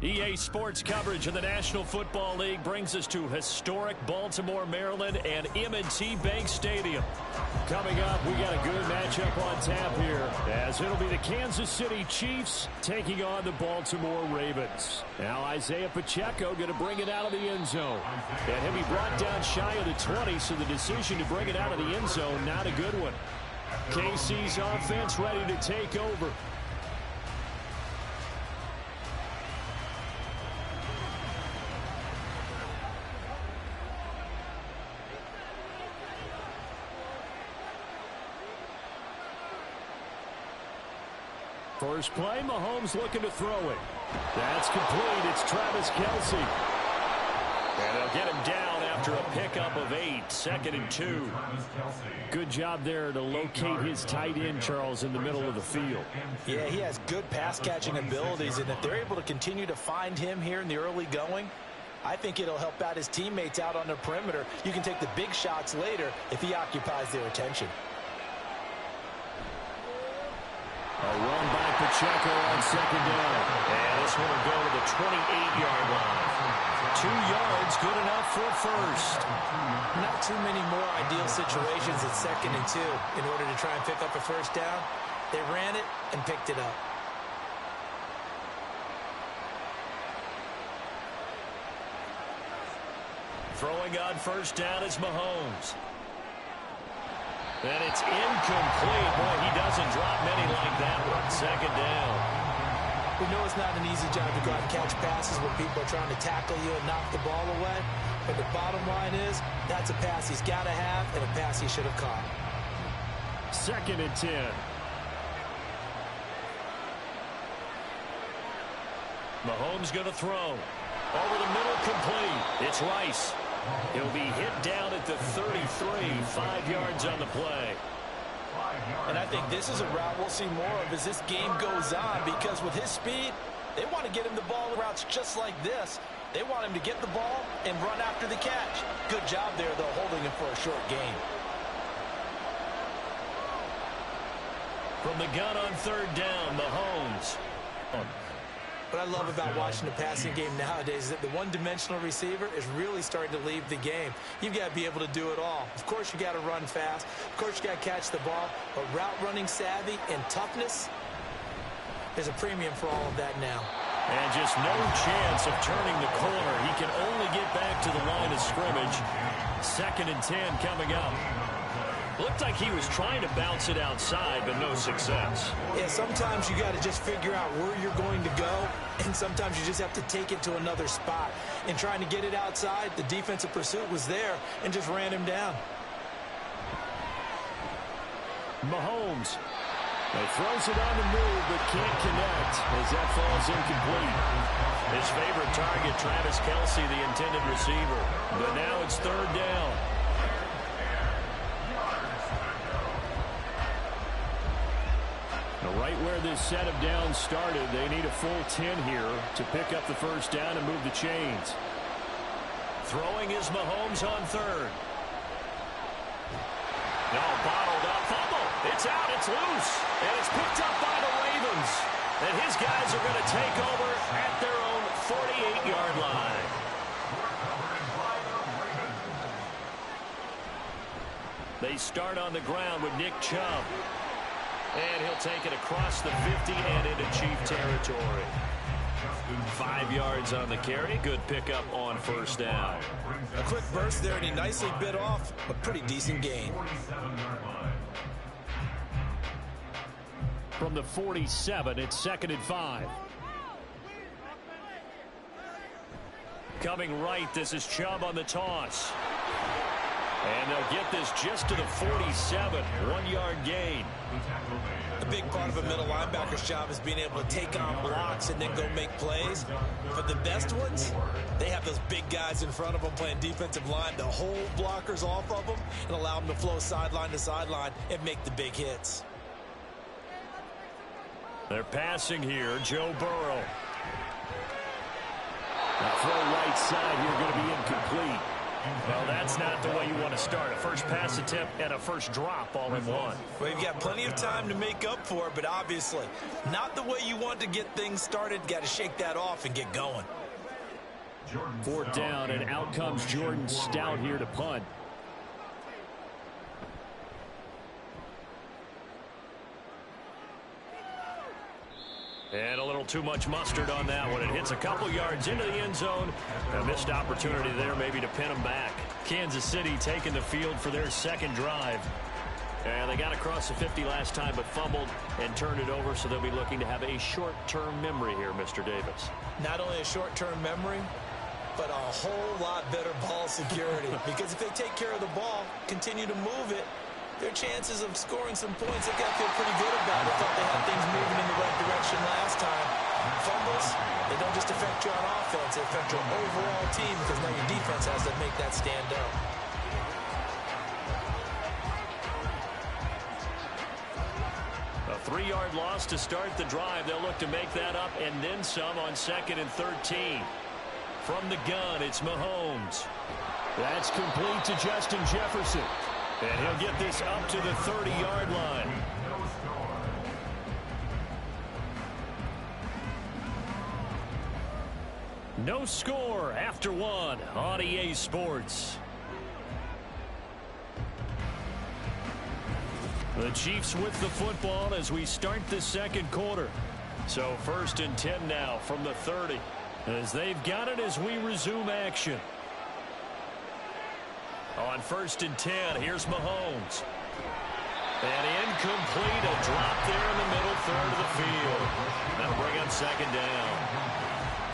EA Sports coverage of the National Football League brings us to historic Baltimore, Maryland, and M&T Bank Stadium. Coming up, we got a good matchup on tap here, as it'll be the Kansas City Chiefs taking on the Baltimore Ravens. Now Isaiah Pacheco going to bring it out of the end zone. And he'll be brought down shy of the 20, so the decision to bring it out of the end zone, not a good one. KC's offense ready to take over. First play, Mahomes looking to throw it. That's complete. It's Travis Kelce. And they'll get him down after a pickup of 8, 2nd and 2. Good job there to locate his tight end, Charles, in the middle of the field. Yeah, he has good pass-catching abilities, and if they're able to continue to find him here in the early going, I think it'll help out his teammates out on the perimeter. You can take the big shots later if he occupies their attention. A run by Pacheco on 2nd down. And this one will go to the 28-yard line. 2 yards, good enough for a first. Not too many more ideal situations at 2nd and 2 in order to try and pick up a first down. They ran it and picked it up. Throwing on first down is Mahomes. And it's incomplete. Boy, he doesn't drop many like that one. 2nd down. We know it's not an easy job to go out and catch passes when people are trying to tackle you and knock the ball away. But the bottom line is, that's a pass he's got to have and a pass he should have caught. 2nd and 10. Mahomes going to throw. Over the middle, complete. It's Rice. He'll be hit down at the 33, 5 yards on the play. And I think this is a route we'll see more of as this game goes on, because with his speed, they want to get him the ball routes just like this. They want him to get the ball and run after the catch. Good job there, though, holding him for a short gain. From the gun on 3rd down, Mahomes. What I love about watching the passing game nowadays is that the one-dimensional receiver is really starting to leave the game. You've got to be able to do it all. Of course, you got to run fast. Of course, you got to catch the ball. But route running savvy and toughness, there's a premium for all of that now. And just no chance of turning the corner. He can only get back to the line of scrimmage. 2nd and 10 coming up. Looked like he was trying to bounce it outside, but no success. Yeah, sometimes you got to just figure out where you're going to go, and sometimes you just have to take it to another spot. And trying to get it outside, the defensive pursuit was there and just ran him down. Mahomes. He throws it on the move, but can't connect as that falls incomplete. His favorite target, Travis Kelce, the intended receiver. But now it's 3rd down. Right where this set of downs started, they need a full 10 here to pick up the first down and move the chains. Throwing is Mahomes on 3rd. No, bottled up, fumble. It's out, it's loose, and it's picked up by the Ravens. And his guys are going to take over at their own 48-yard line. They start on the ground with Nick Chubb. And he'll take it across the 50 and into Chief territory. 5 yards on the carry. Good pickup on first down. A quick burst there, and he nicely bit off a pretty decent gain. From the 47, it's 2nd and 5. Coming right, this is Chubb on the toss. And they'll get this just to the 47, 1-yard gain. A big part of a middle linebacker's job is being able to take on blocks and then go make plays. But the best ones, they have those big guys in front of them playing defensive line to hold blockers off of them and allow them to flow sideline to sideline and make the big hits. They're passing here, Joe Burrow. The throw right side here going to be incomplete. Well, that's That's not the way you want to start. A first pass attempt and a first drop all in one. Well, you've got plenty of time to make up for it, but obviously not the way you want to get things started. Got to shake that off and get going. 4th down, and out comes Jordan Stout here to punt. And a little too much mustard on that one. It hits a couple yards into the end zone. A missed opportunity there maybe to pin them back. Kansas City taking the field for their second drive. And they got across the 50 last time but fumbled and turned it over, so they'll be looking to have a short-term memory here, Mr. Davis. Not only a short-term memory, but a whole lot better ball security. Because if they take care of the ball, continue to move it, their chances of scoring some points, they got to feel pretty good about it. Thought they had things moving in the right direction last time. Fumbles, they don't just affect you on offense, they affect your overall team because now your defense has to make that stand up. A 3-yard loss to start the drive. They'll look to make that up and then some on 2nd and 13. From the gun, it's Mahomes. That's complete to Justin Jefferson. And he'll get this up to the 30-yard line. No score after 1 on EA Sports. The Chiefs with the football as we start the second quarter. So 1st and 10 now from the 30. As they've got it as we resume action. On 1st and 10, here's Mahomes. And incomplete, a drop there in the middle third of the field. That'll bring up 2nd down.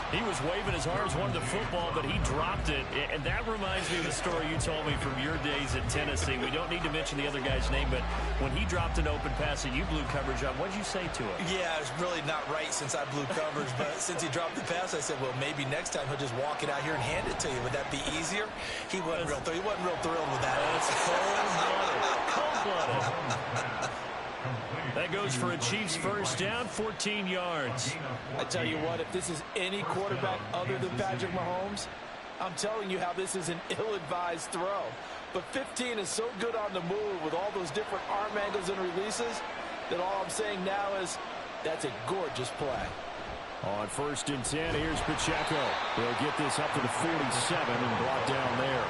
He was waving his arms, wanted the football, but he dropped it. And that reminds me of the story you told me from your days at Tennessee. We don't need to mention the other guy's name, but when he dropped an open pass and you blew coverage on, what did you say to him? Yeah, it's really not right since I blew coverage, but since he dropped the pass, I said, well, maybe next time he'll just walk it out here and hand it to you. Would that be easier? He wasn't real thrilled with that. That's cold-blooded. Cold-blooded. That goes for a Chiefs first down, 14 yards. I tell you what, if this is any quarterback other than Patrick Mahomes, I'm telling you how this is an ill-advised throw. But 15 is so good on the move with all those different arm angles and releases that all I'm saying now is that's a gorgeous play. On 1st and 10, here's Pacheco. He'll get this up to the 47 and brought down there.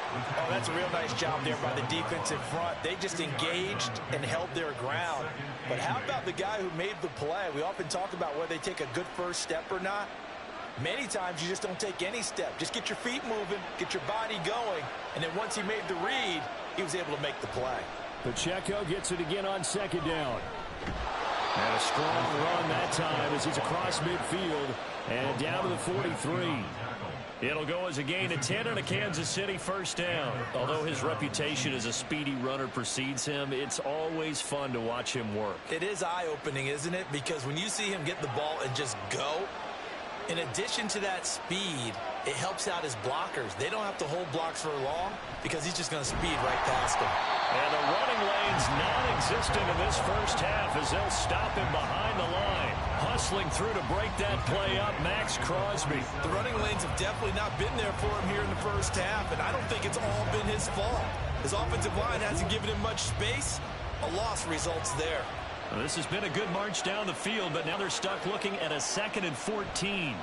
Oh, that's a real nice job there by the defensive front. They just engaged and held their ground. But how about the guy who made the play? We often talk about whether they take a good first step or not. Many times you just don't take any step. Just get your feet moving, get your body going, and then once he made the read, he was able to make the play. Pacheco gets it again on 2nd down. And a strong run that time as he's across midfield and down to the 43. It'll go as a gain of 10 and a Kansas City first down. Although his reputation as a speedy runner precedes him, it's always fun to watch him work. It is eye-opening, isn't it? Because when you see him get the ball and just go, in addition to that speed, it helps out his blockers. They don't have to hold blocks for long because he's just going to speed right past them. And the running lane's non-existent in this first half as they'll stop him behind the line. Hustling through to break that play up, Max Crosby. The running lanes have definitely not been there for him here in the first half, and I don't think it's all been his fault. His offensive line hasn't given him much space. A loss results there. Well, this has been a good march down the field, but now they're stuck looking at a 2nd and 14.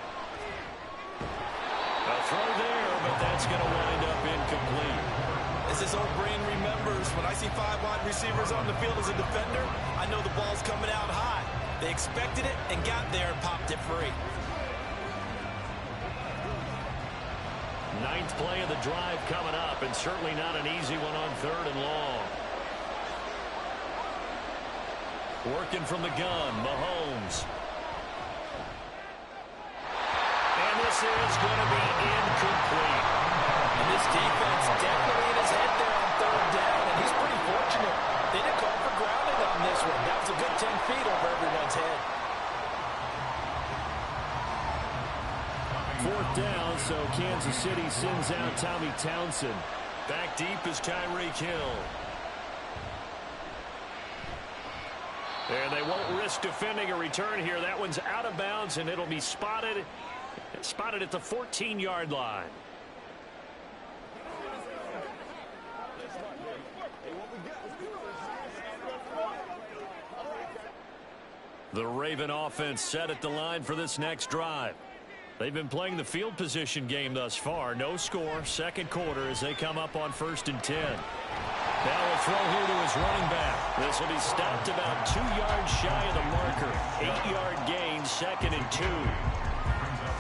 A throw there, but that's going to wind up incomplete. As this old brain remembers, when I see 5 wide receivers on the field as a defender, I know the ball's coming out high. They expected it and got there and popped it free. 9th play of the drive coming up, and certainly not an easy one on 3rd and long. Working from the gun, Mahomes. And this is going to be incomplete. And this defense definitely in his head there on 3rd down, and he's pretty fortunate. They didn't call for grounding on this one. That was a good 10 feet over everyone's head. 4th down, so Kansas City sends out Tommy Townsend. Back deep is Tyreek Hill. And they won't risk defending a return here. That one's out of bounds, and it'll be spotted at the 14-yard line. The Raven offense set at the line for this next drive. They've been playing the field position game thus far. No score, second quarter as they come up on 1st and 10. Now a throw here to his running back. This will be stopped about 2 yards shy of the marker. 8-yard gain, 2nd and 2.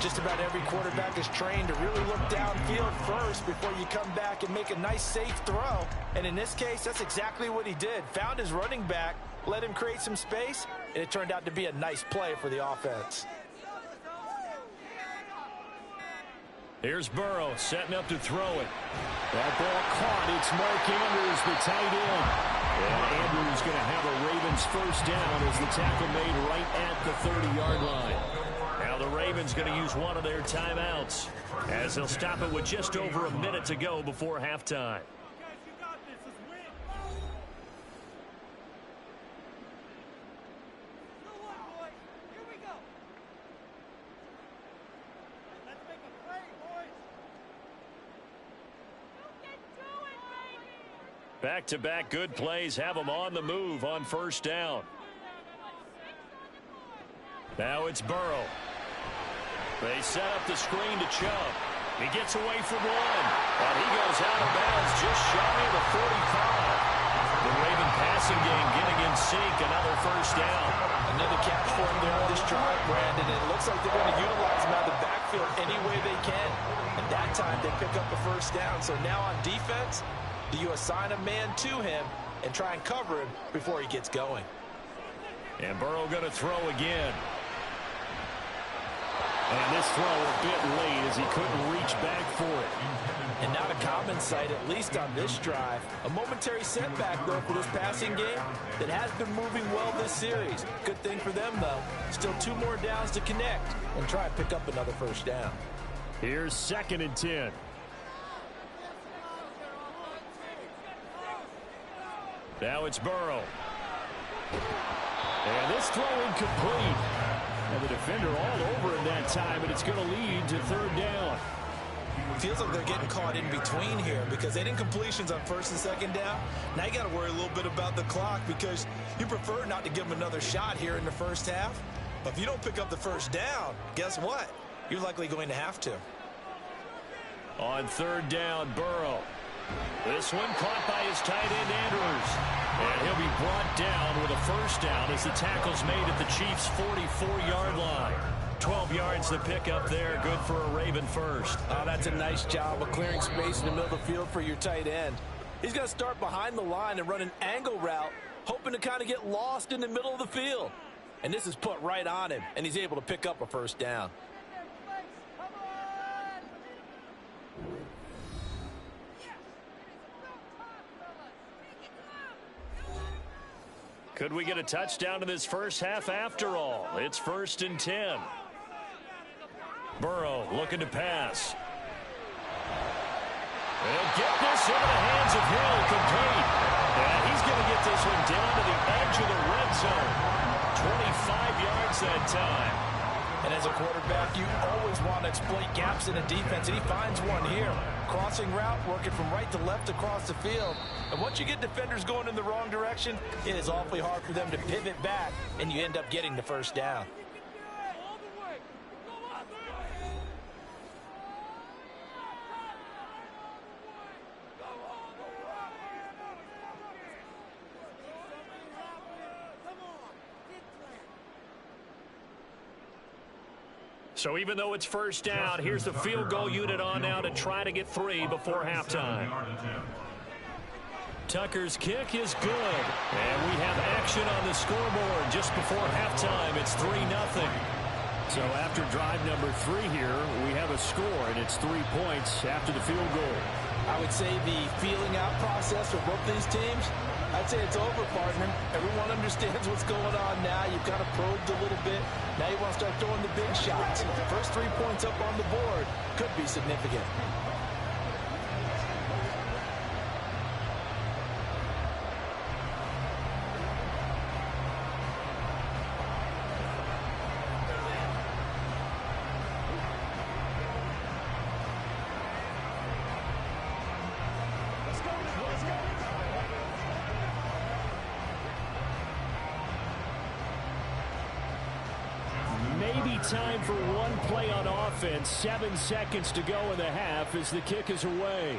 Just about every quarterback is trained to really look downfield first before you come back and make a nice, safe throw. And in this case, that's exactly what he did. Found his running back, let him create some space, and it turned out to be a nice play for the offense. Here's Burrow setting up to throw it. That ball caught. It's Mark Andrews, the tight end. And Andrews going to have a Ravens first down as the tackle made right at the 30-yard line. Now the Ravens going to use one of their timeouts as they'll stop it with just over a minute to go before halftime. Back-to-back good plays have them on the move on 1st down. Now it's Burrow. They set up the screen to Chubb. He gets away from one, and he goes out of bounds just shy of the 45. The Raven passing game getting in sync, another 1st down. Another catch for him there on this drive, Brandon. And it looks like they're going to utilize him out of the backfield any way they can. At that time, they pick up a 1st down. So now on defense, do you assign a man to him and try and cover him before he gets going? And Burrow going to throw again. And this throw a bit late as he couldn't reach back for it. And not a common sight, at least on this drive. A momentary setback, though, for this passing game that has been moving well this series. Good thing for them, though. Still 2 more downs to connect and try and pick up another 1st down. Here's 2nd and 10. Now it's Burrow. And this throw incomplete. And the defender all over him that time, and it's going to lead to 3rd down. Feels like they're getting caught in between here because they didn't completions on 1st and 2nd down. Now you got to worry a little bit about the clock because you prefer not to give them another shot here in the 1st half. But if you don't pick up the 1st down, guess what? You're likely going to have to. On 3rd down, Burrow. This one caught by his tight end, Andrews. And he'll be brought down with a 1st down as the tackle's made at the Chiefs' 44-yard line. 12 yards to pick up there. Good for a Raven first. Oh, that's a nice job of clearing space in the middle of the field for your tight end. He's going to start behind the line and run an angle route, hoping to kind of get lost in the middle of the field. And this is put right on him, and he's able to pick up a 1st down. Could we get a touchdown in this 1st half after all? It's 1st and 10. Burrow looking to pass. They'll get this into the hands of Hill, complete. And he's going to get this one down to the edge of the red zone. 25 yards that time. And as a quarterback, you always want to exploit gaps in a defense, and he finds one here. Crossing route, working from right to left across the field. And once you get defenders going in the wrong direction, it is awfully hard for them to pivot back, and you end up getting the 1st down. So even though it's 1st down, here's the field goal unit on now to try to get 3 before halftime. Tucker's kick is good. And we have action on the scoreboard just before halftime. It's 3-0. So after drive number 3 here, we have a score, and it's 3 points after the field goal. I would say the feeling out process for both these teams, I'd say it's over, partner. Everyone understands what's going on now. You've kind of probed a little bit. Now you want to start throwing the big shots. First 3 points up on the board could be significant. time for one play on offense. 7 seconds to go in the half as the kick is away.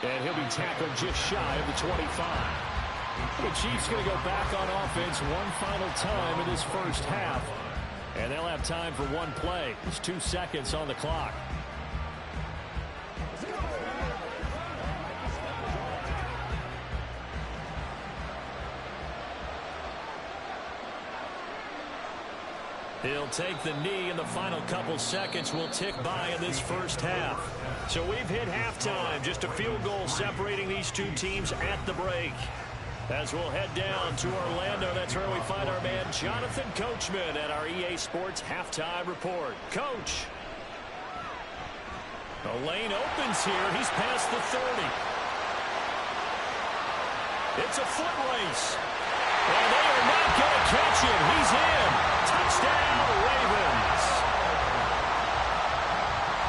And he'll be tackled just shy of the 25. The Chiefs going to go back on offense one final time in this first half. And they'll have time for one play. There's 2 seconds on the clock. He'll take the knee, and the final couple seconds will tick by in this first half. So we've hit halftime. Just a field goal separating these two teams at the break. As we'll head down to Orlando, that's where we find our man Jonathan Coachman at our EA Sports Halftime Report. Coach. The lane opens here. He's past the 30. It's a foot race. And they are not going to catch him. He's in. Touchdown, Ravens.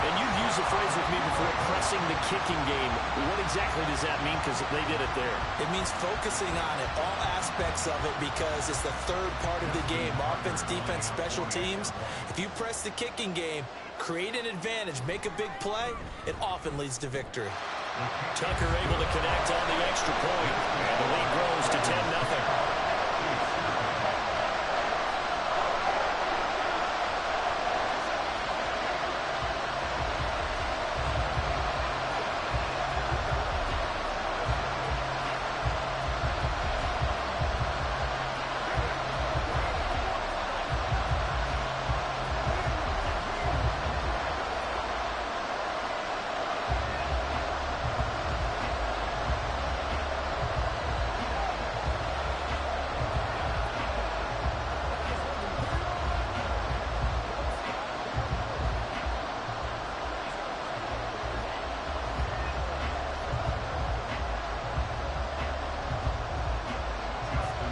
And you've used the phrase with me before, pressing the kicking game. What exactly does that mean? Because they did it there. It means focusing on it, all aspects of it, because it's the third part of the game. Offense, defense, special teams. If you press the kicking game, create an advantage, make a big play, it often leads to victory. Tucker able to connect on the extra point. And the lead grows to 10-0.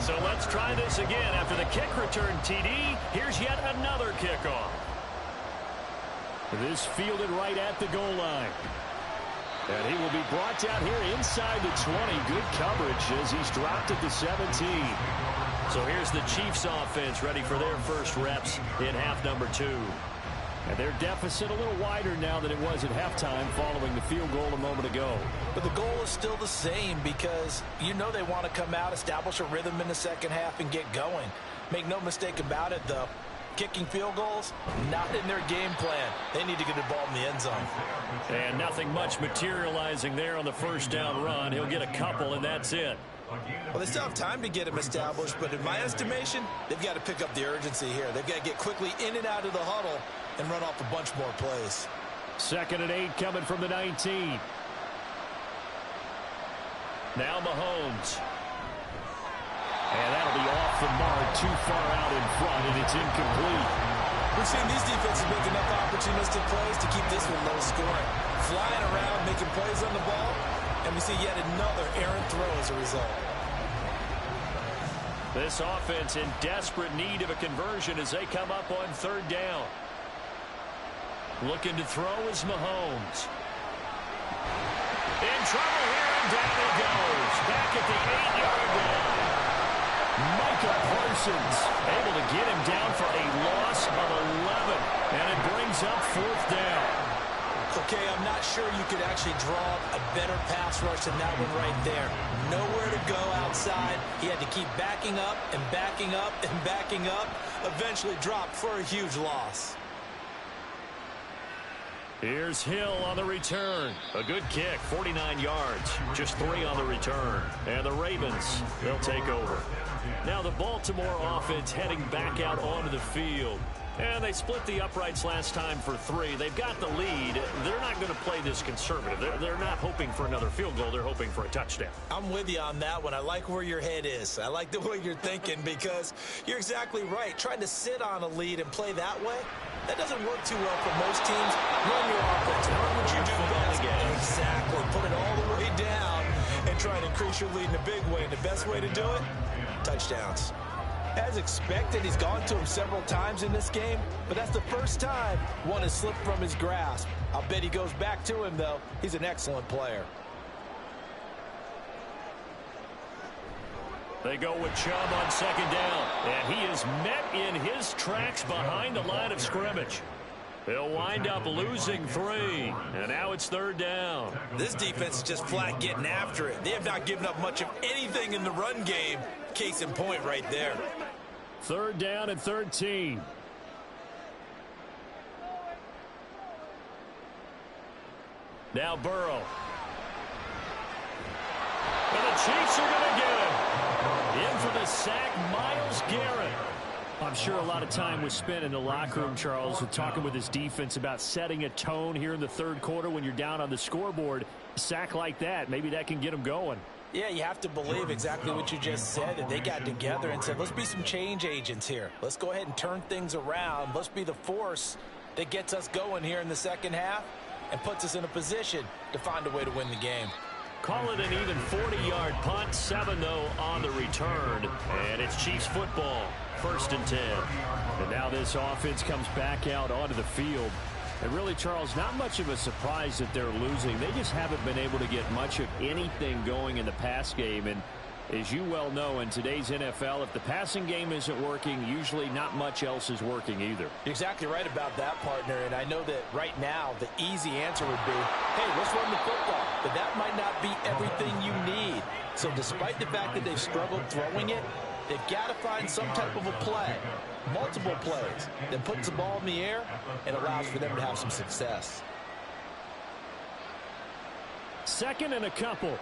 So let's try this again. After the kick return TD, here's yet another kickoff. This fielded right at the goal line. And he will be brought down here inside the 20. Good coverage as he's dropped at the 17. So here's the Chiefs offense ready for their first reps in half number 2. And their deficit a little wider now than it was at halftime following the field goal a moment ago. But the goal is still the same because you know they want to come out, establish a rhythm in the second half, and get going. Make no mistake about it, though. Kicking field goals, not in their game plan. They need to get the ball in the end zone. And nothing much materializing there on the first down run. He'll get a couple, and that's it. Well, they still have time to get him established, but in my estimation, they've got to pick up the urgency here. They've got to get quickly in and out of the huddle and run off a bunch more plays. 2nd and 8 coming from the 19. Now Mahomes. And that'll be off the mark, too far out in front, and it's incomplete. We've seen these defenses make enough opportunistic plays to keep this one low scoring. Flying around, making plays on the ball, and we see yet another errant throw as a result. This offense in desperate need of a conversion as they come up on 3rd down. Looking to throw is Mahomes. In trouble here, and down he goes. Back at the 8-yard line. Micah Parsons able to get him down for a loss of 11. And it brings up 4th down. Okay, I'm not sure you could actually draw a better pass rush than that one right there. Nowhere to go outside. He had to keep backing up and backing up and backing up. Eventually dropped for a huge loss. Here's Hill on the return. A good kick, 49 yards. Just 3 on the return. And the Ravens, they'll take over. Now the Baltimore offense heading back out onto the field. And they split the uprights last time for 3. They've got the lead. They're not going to play this conservative. They're not hoping for another field goal. They're hoping for a touchdown. I'm with you on that one. I like where your head is. I like the way you're thinking because you're exactly right. Trying to sit on a lead and play that way, that doesn't work too well for most teams. Run your offense. Run what you do best. Exactly. Put it all the way down and try and increase your lead in a big way. And the best way to do it, touchdowns. As expected, he's gone to him several times in this game, but that's the first time one has slipped from his grasp. I'll bet he goes back to him, though. He's an excellent player. They go with Chubb on second down, and he is met in his tracks behind the line of scrimmage. They'll wind up losing 3, and now it's third down. This defense is just flat getting after it. They have not given up much of anything in the run game. Case in point right there. Third down and 13. Now Burrow. And the Chiefs are going to get him. In for the sack, Myles Garrett. I'm sure a lot of time was spent in the locker room, Charles, with talking with his defense about setting a tone here in the third quarter when you're down on the scoreboard. A sack like that, maybe that can get them going. Yeah, you have to believe exactly what you just said, that they got together and said, let's be some change agents here. Let's go ahead and turn things around. Let's be the force that gets us going here in the second half and puts us in a position to find a way to win the game. Call it an even 40-yard punt, 7 though on the return, and it's Chiefs football, 1st and 10. And now this offense comes back out onto the field. And really, Charles, not much of a surprise that they're losing. They just haven't been able to get much of anything going in the pass game. And as you well know, in today's NFL, if the passing game isn't working, usually not much else is working either. You're exactly right about that, partner. And I know that right now the easy answer would be, hey, let's run the football. But that might not be everything you need. So despite the fact that they've struggled throwing it, they've got to find some type of a play, multiple plays, that puts the ball in the air and allows for them to have some success. 2nd and a couple.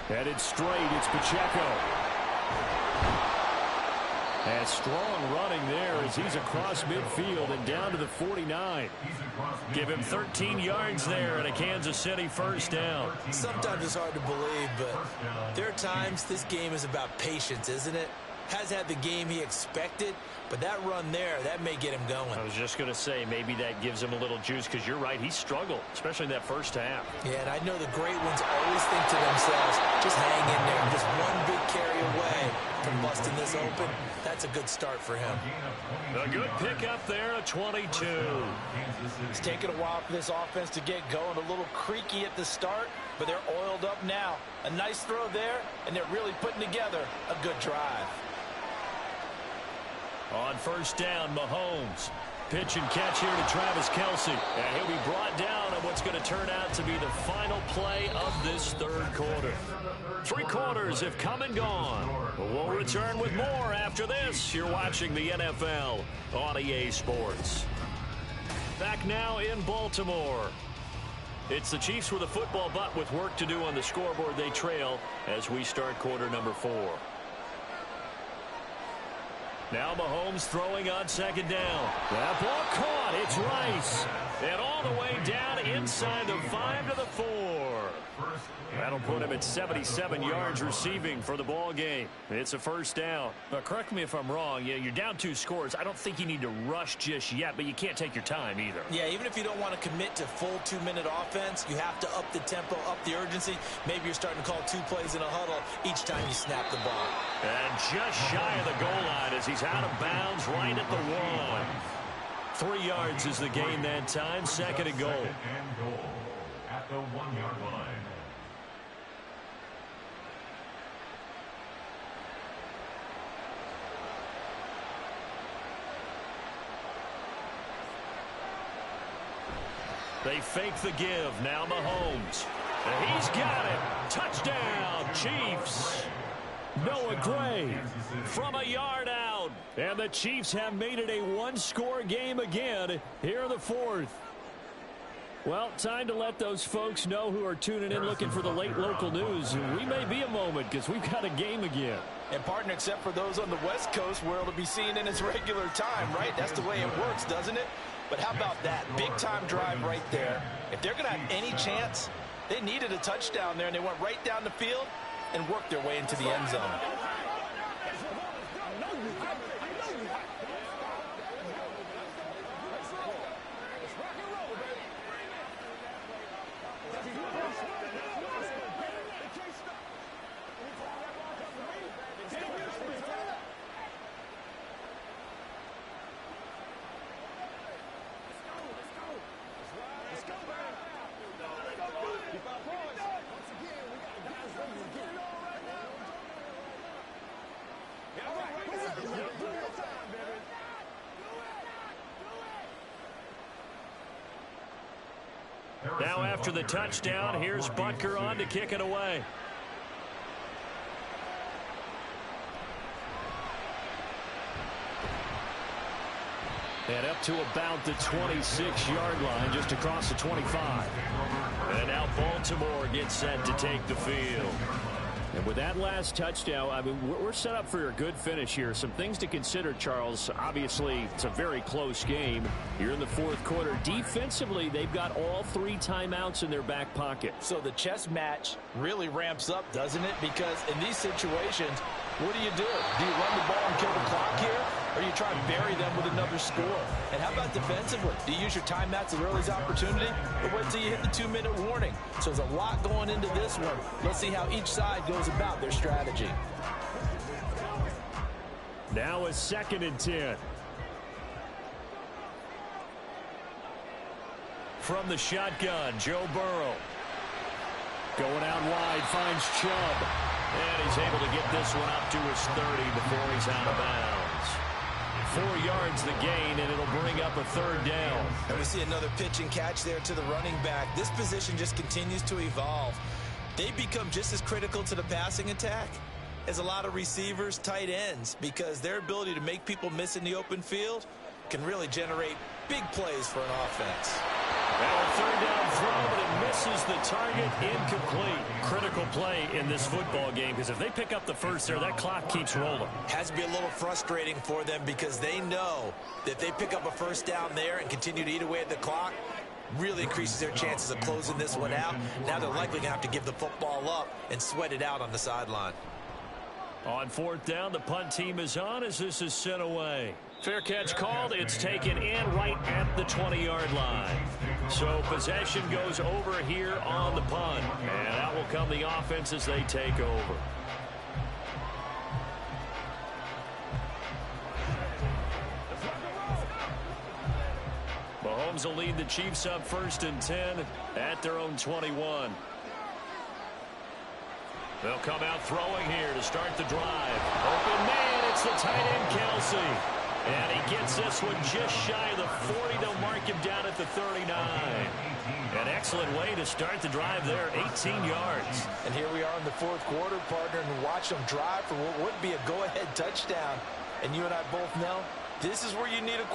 Headed straight, it's Pacheco. And strong running there as he's across midfield and down to the 49. Give him 13 yards there and a Kansas City 1st down. Sometimes it's hard to believe, but there are times this game is about patience, isn't it? Has had the game he expected, but that run there, that may get him going. I was just going to say, maybe that gives him a little juice, because you're right, he struggled, especially in that first half. Yeah, and I know the great ones always think to themselves, just hang in there, just one big carry away from busting this open. That's a good start for him. A good pickup there, a 22. It's taken a while for this offense to get going, a little creaky at the start, but they're oiled up now. A nice throw there, and they're really putting together a good drive. On 1st down, Mahomes. Pitch and catch here to Travis Kelce. And he'll be brought down on what's going to turn out to be the final play of this third quarter. 3 quarters have come and gone. We'll return with more after this. You're watching the NFL on EA Sports. Back now in Baltimore. It's the Chiefs with a football, but with work to do on the scoreboard. They trail as we start quarter number 4. Now Mahomes throwing on 2nd down. That ball caught. It's Rice. And all the way down inside the 5 to the 4. That'll put him at 77 yards receiving for the ball game. It's a 1st down. Now, correct me if I'm wrong. You're down 2 scores. I don't think you need to rush just yet, but you can't take your time either. Yeah, even if you don't want to commit to full 2-minute offense, you have to up the tempo, up the urgency. Maybe you're starting to call 2 plays in a huddle each time you snap the ball. And just shy of the goal line as he's out of bounds right at the 1. 3 yards is the gain that time. 2nd and goal. At the 1-yard line. They fake the give. Now Mahomes. And he's got it. Touchdown, Chiefs. Noah Gray from a yard out. And the Chiefs have made it a 1-score game again here in the 4th. Well, time to let those folks know who are tuning in looking for the late local news. We may be a moment because we've got a game again. And, partner, except for those on the West Coast where it'll be seen in its regular time, right? That's the way it works, doesn't it? But how about that big-time drive right there? If they're going to have any chance, they needed a touchdown there, and they went right down the field and worked their way into the end zone. Now after the touchdown, here's Butker on to kick it away. And up to about the 26-yard line, just across the 25. And now Baltimore gets set to take the field. And with that last touchdown, I mean, we're set up for a good finish here. Some things to consider, Charles. Obviously, it's a very close game. You're in the fourth quarter. Defensively, they've got all 3 timeouts in their back pocket. So the chess match really ramps up, doesn't it? Because in these situations, what do? Do you run the ball and kill the clock here? Or you try and bury them with another score? And how about defensively? Do you use your timeouts as early as opportunity? Or wait till you hit the 2-minute warning? So there's a lot going into this one. Let's see how each side goes about their strategy. Now a 2nd and 10. From the shotgun, Joe Burrow. Going out wide, finds Chubb. And he's able to get this one up to his 30 before he's out of bounds. 4 yards the gain, and it'll bring up a 3rd down. And we see another pitch and catch there to the running back. This position just continues to evolve. They become just as critical to the passing attack as a lot of receivers, tight ends, because their ability to make people miss in the open field can really generate big plays for an offense. Now a 3rd down throw, but it misses the target, incomplete. Critical play in this football game, because if they pick up the first there, that clock keeps rolling. Has to be a little frustrating for them because they know that if they pick up a 1st down there and continue to eat away at the clock, really increases their chances of closing this one out. Now they're likely going to have to give the football up and sweat it out on the sideline. On 4th down, the punt team is on as this is sent away. Fair catch called. It's taken in right at the 20-yard line. So possession goes over here on the punt. And out will come the offense as they take over. Mahomes will lead the Chiefs up 1st and 10 at their own 21. They'll come out throwing here to start the drive. Open man, it's the tight end Kelsey. And he gets this one just shy of the 40. They'll mark him down at the 39. An excellent way to start the drive there, 18 yards. And here we are in the 4th quarter, partner, and watch them drive for what would be a go-ahead touchdown. And you and I both know this is where you need a